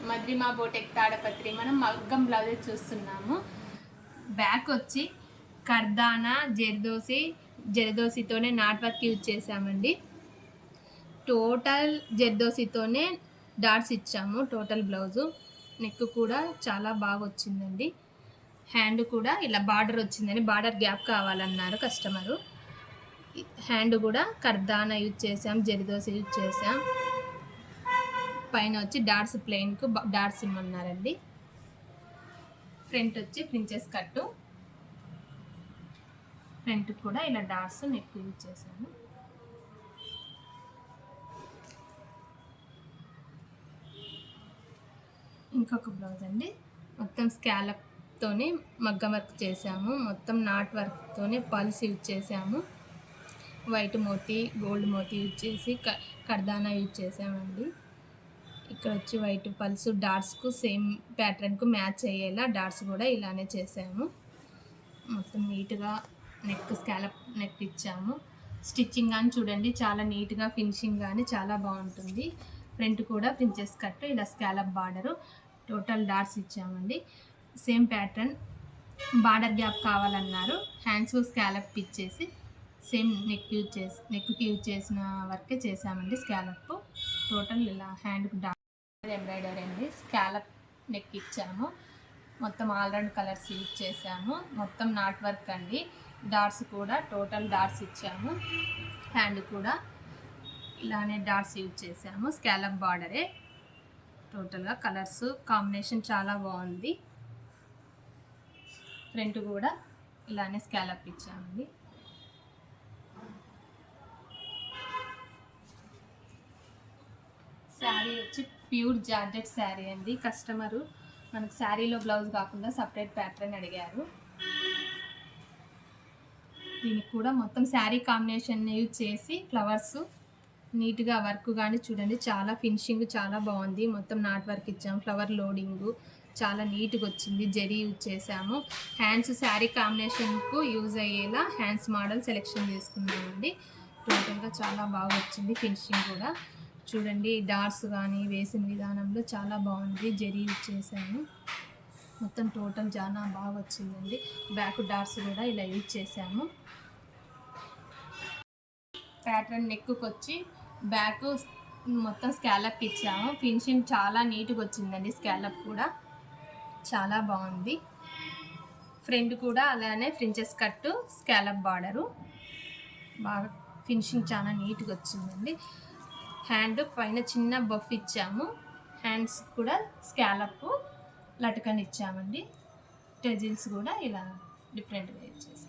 మద్రిమా బోటెక్ తాడపత్రి మనం మగ్గం బ్లౌజ్ చూస్తున్నాము. బ్యాక్ వచ్చి కర్దానా జర్దోసితోనే నాట్ వర్క్ యూజ్ చేసామండి. టోటల్ జర్దోసితోనే డాట్స్ ఇచ్చాము. టోటల్ బ్లౌజు నెక్ కూడా చాలా బాగా వచ్చిందండి. హ్యాండ్ కూడా ఇలా బార్డర్ వచ్చిందని, బార్డర్ గ్యాప్ కావాలన్నారు కస్టమరు. హ్యాండ్ కూడా కర్దానా యూజ్ చేసాం, జర్దోసి యూజ్ చేసాం. పైన వచ్చి డాట్స్ ప్లెయిన్కు డాట్స్ ఇమ్మన్నారండి. ఫ్రంట్ వచ్చి ప్రిన్సెస్ కట్టు, ఫ్రంట్ కూడా ఇలా డాట్స్ నెక్ యూజ్ చేశాను. ఇంకొక బ్లౌజ్ అండి, మొత్తం స్కాలప్తోనే మగ్గం వర్క్ చేసాము. మొత్తం నాట్ వర్క్తోనే పల్స్ యూజ్ చేసాము. వైట్ మోతీ, గోల్డ్ మోతీ యూజ్ చేసి కర్దానా యూజ్ చేసామండి. ఇక్కడ వచ్చి వైట్ పల్స్ డాట్స్కు సేమ్ ప్యాటర్న్కు మ్యాచ్ అయ్యేలా డాట్స్ కూడా ఇలానే చేసాము. మొత్తం నీట్గా నెక్ స్కాలప్ నెక్ ఇచ్చాము. స్టిచ్చింగ్ కానీ చూడండి చాలా నీట్గా, ఫినిషింగ్ కానీ చాలా బాగుంటుంది. ఫ్రంట్ కూడా ప్రిన్సెస్ కట్, ఇలా స్కాలప్ బార్డరు, టోటల్ డాట్స్ ఇచ్చామండి. సేమ్ ప్యాటర్న్, బార్డర్ గ్యాప్ కావాలన్నారు. హ్యాండ్స్ స్కాలప్ ఇచ్చేసి సేమ్ నెక్కి యూజ్ చేసిన వర్కే చేసామండి. స్కాలప్ టోటల్ ఇలా హ్యాండ్కి డాట్ ఎంబ్రాయిడరీ అండి. స్కాలప్ నెక్ ఇచ్చాము. మొత్తం ఆల్ రౌండ్ కలర్స్ యూజ్ చేసాము. మొత్తం నాట్ వర్క్ అండి. డాట్స్ కూడా టోటల్ డాట్స్ ఇచ్చాము. హ్యాండ్ కూడా ఇలానే డాట్స్ యూజ్ చేసాము. స్కాలప్ బార్డరే. టోటల్గా కలర్స్ కాంబినేషన్ చాలా బాగుంది. ఫ్రంట్ కూడా ఇలానే స్కాలప్ ఇచ్చామండి. శారీ వచ్చి ప్యూర్ జార్జెట్ శారీ అండి. కస్టమరు మనకు శారీలో బ్లౌజ్ కాకుండా సపరేట్ ప్యాటర్న్ అడిగారు. దీనికి కూడా మొత్తం శారీ కాంబినేషన్ యూజ్ చేసి ఫ్లవర్స్ నీట్గా వర్క్ కానీ చూడండి చాలా ఫినిషింగ్ చాలా బాగుంది. మొత్తం నాట్ వర్క్ ఇచ్చాము. ఫ్లవర్ లోడింగు చాలా నీట్గా వచ్చింది. జరీ యూజ్ చేసాము. హ్యాండ్స్ శారీ కాంబినేషన్కు యూజ్ అయ్యేలా హ్యాండ్స్ మోడల్ సెలెక్షన్ చేసుకున్నామండి. టోటల్గా చాలా బాగా వచ్చింది. ఫినిషింగ్ కూడా చూడండి, డాట్స్ కానీ వేసిన విధానంలో చాలా బాగుంది. జరీ యూజ్ చేశాను. మొత్తం టోటల్ చాలా బాగా వచ్చిందండి. బ్యాక్ డాట్స్ కూడా ఇలా యూజ్ చేశాము. ప్యాటర్న్ నెక్కు వచ్చి బ్యాక్ మొత్తం స్కాలప్ ఇచ్చాము. ఫినిషింగ్ చాలా నీట్గా వచ్చిందండి. స్కాలప్ కూడా చాలా బాగుంది. ఫ్రంట్ కూడా అలానే ప్రిన్సెస్ కట్టు, స్కాలప్ బార్డరు బాగా ఫినిషింగ్ చాలా నీట్గా వచ్చిందండి. హ్యాండ్ పైన చిన్న బఫ్ ఇచ్చాము. హ్యాండ్స్ కూడా స్కాలప్ లటకన్ ఇచ్చామండి. టెజిల్స్ కూడా ఇలా డిఫరెంట్గా ఇచ్చేసాము.